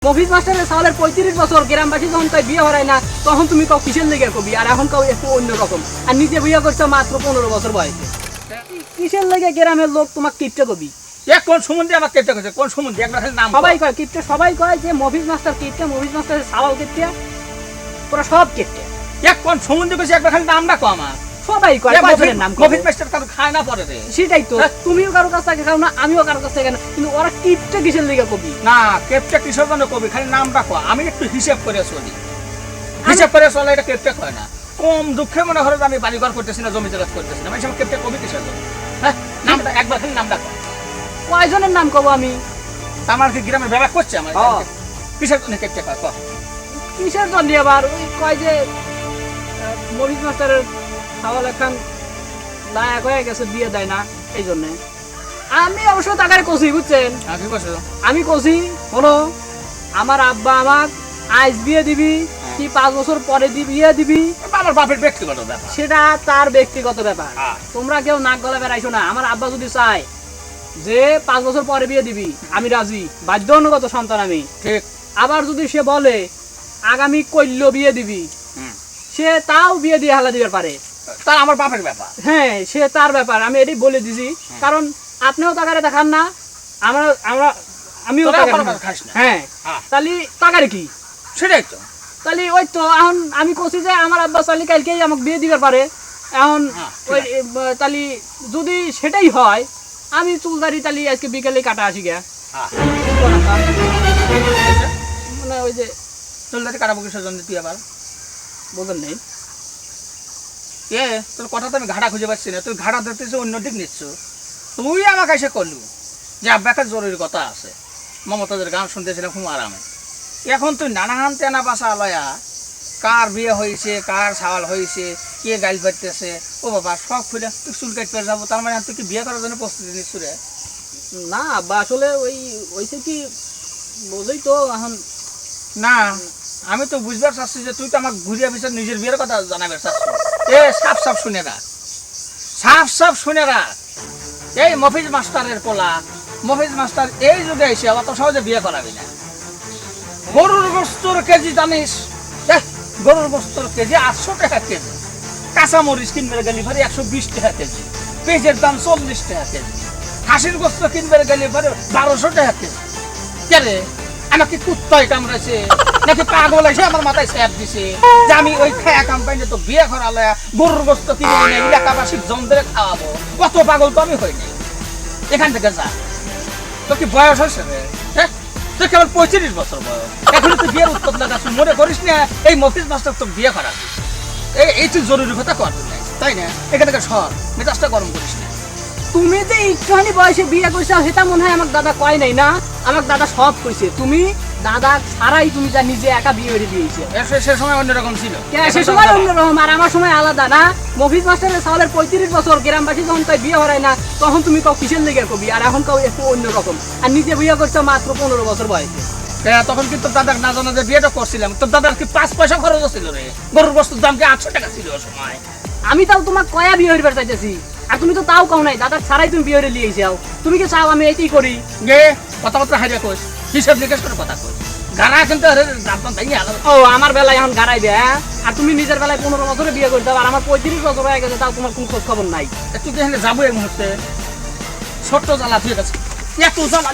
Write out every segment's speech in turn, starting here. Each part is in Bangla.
মফিজ মাস্টারের সালের 35 বছর গ্রামবাসী যখন তাই বিয়ে হরায় না তখন তুমি কাউ কিসের লেগে কবি আর এখন কাউ একটু অন্যরকম আর নিজে বিয়ে করছো মাত্র 15 বছর বয়সে কিসের লেগে গ্রামের লোক তোমার কিপটে কবি কোন সম্বন্ধে আমার কেটে গেছে কোন সম্বন্ধে একবার নাম সবাই কয় কিপটে সবাই কয় যে মফিজ মাস্টার কিপটে মফিজ মাস্টারের সাওয়াল কিপটে পুরো সব কিপটে কোন সম্বন্ধে কইছে একবার খালি নাম ডাকো আমার সবাই কয় কয়জনের নাম মফিজ মাস্টার কারো খায় না পড়ে রে সেটাই তো তুমিও কারো কাছ থেকে খাও না আমিও কারো কাছ থেকে না কিন্তু ওরা কিপটে কিসের লেগে কবি না কেপটা কিসের জন্য কবি খালি নাম ডাকো আমি একটু হিসাব করে চলি হিসাব করে চলে এটা কেপটা কয় না কম দুঃখে মনে হলো আমি বাড়িঘর করতেছি না জমি জমা করতেছি না আমি সব কেপটা কবি কিসের জন্য হ্যাঁ নামটা একবার খালি নাম ডাকো কয়জনের নাম কব আমি আমার কি গ্রামের ব্যবহার করছে আমার কিসের জন্য কেপটা কয় কিসের জন্য আবার ওই কয় যে মফিজ মাস্টারের সাওয়াল এখন লায়ক হয়ে গেছে বিয়ে দেয় না এই জন্য আমি অবশ্য টাকার কষি বুঝছেন আমি কষি হলো আমার আব্বা আমাক আজ বিয়ে দিবি কি 5 বছর পরে বিয়ে দিবি আমার বাপের ব্যক্তিগত ব্যাপার সেটা তার ব্যক্তিগত ব্যাপার তোমরা কেউ নাক গলা বেড়াইছো না আমার আব্বা যদি চায় যে 5 বছর পরে বিয়ে দিবি আমি রাজি বাধ্যগত সন্তান আমি ঠিক আবার যদি সে বলে আগামী কল্য বিয়ে দিবি সে তাও বিয়ে দিয়ে হালা দিতে পারে তার আমার বাপের ব্যাপার হ্যাঁ সে তার ব্যাপার আমি এটাই বলে দিছি কারণ আপনিও টাকারে দেখান না আমরা আমরা আমিও হ্যাঁ তাহলে টাকারে কি সেটাই তো তাহলে ওই তো এখন আমি কইছি যে আমার আব্বা চালি কালকেই আমাকে বিয়ে দিবার পারে এখন ওই তাহলে যদি সেটাই হয় আমি চুলদারি তালি আজকে বিকেলে কাটা আসি গা মানে ওই যে চুলদারি কাটাবো কিসের জন্য তুই আবার বোঝেন নেই তোর কথা তো আমি ঘাড়া খুঁজে পাচ্ছি না তুই ঘাড়া দেখতেছি অন্যদিক নিচ্ছ তুই আমাকে এসে করলু যে আব্বাকে জরুরি কথা আছে মমতাজের গান শুনতেছিলাম খুব আরামে এখন তুই নানান তেনা বাসা লয়া কার বিয়ে হয়েছে কার সাওয়াল হয়েছে কে গাইল পাইতেছে ও বাবা সব খুলে তুই চুল কাটতে যাবো তার মানে তুই কি বিয়ে করার জন্য প্রস্তুতি নিচ্ছ রে না বা আসলে ওই ওইসে কি বোঝই তো এখন না আমি তো বুঝবার চাচ্ছি যে তুই তো আমাকে ঘুরিয়ে বিচার নিজের বিয়ের কথা জানাবে চাচ্ছ সাফ সাফ শুনে রাখ সাফ সাফ শুনে রাখ এই মফিজ মাস্টারের পোলা মফিজ মাস্টার এই যুগে এসে অত সহজে বিয়ে করাবি না গরুর গোস্তর কেজি জানিস গরুর গোস্তর কেজি 800 টাকা কেজি কাঁচা মরিচ কিনবে গেলে পরে 120 টাকা কেজি পেঁয়াজের দাম 40 টাকা কেজি হাঁসির গোস্ত কিনবে গেলে পরে 1200 টাকা কেজি কে রে আমাকে কুত্তায় কামড়াইছে নাকি পাগল এসে আমার মাথায় স্যাপ দিছে যে আমি ওই খায়া কোম্পানি তো বিয়ে করালে গরুর গোস্ত কিনে নিয়ে এলাকাবাসীর জমদের খাওয়াবো কত পাগল তো আমি হইনি এখান থেকে যা তো কি বয়স হয়েছে রে হ্যাঁ তুই কেবল 35 বছর বয়স এখন তুই বিয়ের উৎপত লাগাচ্ছ মনে করিস না এই মফিজ মাস্টার তো বিয়ে করাবি এই তুই জরুরি কথা করবি না তাই না এখান থেকে সর মেজাজটা গরম করিস না তুমি যে একটুখানি বয়সে বিয়ে করছো সেটা মনে হয় আমার দাদা কয় নাই না আমার দাদা সব কইছে তুমি দাদা ছাড়াই তুমি যা নিজে একা বিয়ে করে দিয়েছে সে সময় অন্যরকম ছিল সে সময় অন্যরকম আর আমার সময় আলাদা না মফিজ মাস্টারের সালের 35 বছর গ্রামবাসী যখন তাই বিয়ে হরায় না তখন তুমি কাউ কিসের লেগে কবি আর এখন কাউ একটু অন্যরকম আর নিজে বিয়ে করছো মাত্র 15 বছর বয়সে তখন কিন্তু দাদার না জানা যে বিয়েটা করছিলাম তোর দাদার কি 5 পয়সা খরচ ছিল রে গরুর বস্তুর দাম কি 800 টাকা ছিল ওই সময় আমি তাও তোমার কয়া বিয়ে হইবার চাইতেছি আর তুমি তো তাও কাও নাই দাদা ছাড়াই তুমি বিয়ে হয়ে লিয়ে যাও তুমি কি চাও আমি এইটাই করি গে কথাবার্তা হাইরা কইস হিসাব নিকাশ করে কথা কইস গানা কিন্তু দাঁত ভাঙি আলো ও আমার বেলায় এখন গাড়াইবে হ্যাঁ আর তুমি নিজের বেলায় 15 বছরে বিয়ে করে দাও আর আমার 35 বছর হয়ে গেছে তাও তোমার কোনো খোঁজ খবর নাই একটু এখানে যাবো এই মুহূর্তে ছোট্ট জ্বালা ঠিক আছে এত জ্বালা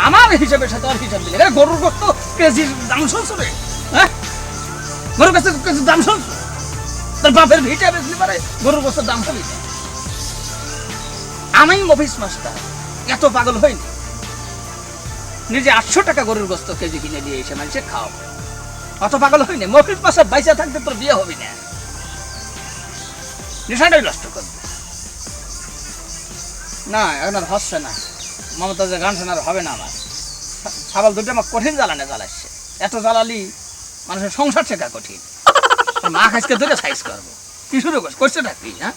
আমার হিসাবের সাথে আর হিসাব দিলে গরুর গোস্ত কেজির দাম শুনছো রে হ্যাঁ গরুর গোস্ত কেজির দাম শুনছো তোর বাপের ভিটা বেশি পারে গরুর গোস্তের দাম হবে আমি মফিজ মাস্টার এত পাগল হইনি নিজে 800 টাকা গরুর গোস্ত কেজি কিনে দিয়ে এসে মানুষে খাও অত পাগল হইনি মফিজ মাস্টার বাইসা থাকতে তোর বিয়ে হবে না নিশাটাই নষ্ট করবে না এখন আর হচ্ছে না মমতাজের গান শোনার হবে না আমার সাবাল দুটো আমার কঠিন জ্বালানে জ্বালাচ্ছে এত জ্বালালি মানুষের সংসার শেখা কঠিন মা খাইজকে ধরে সাইজ করবো কি শুরু করছে না তুই হ্যাঁ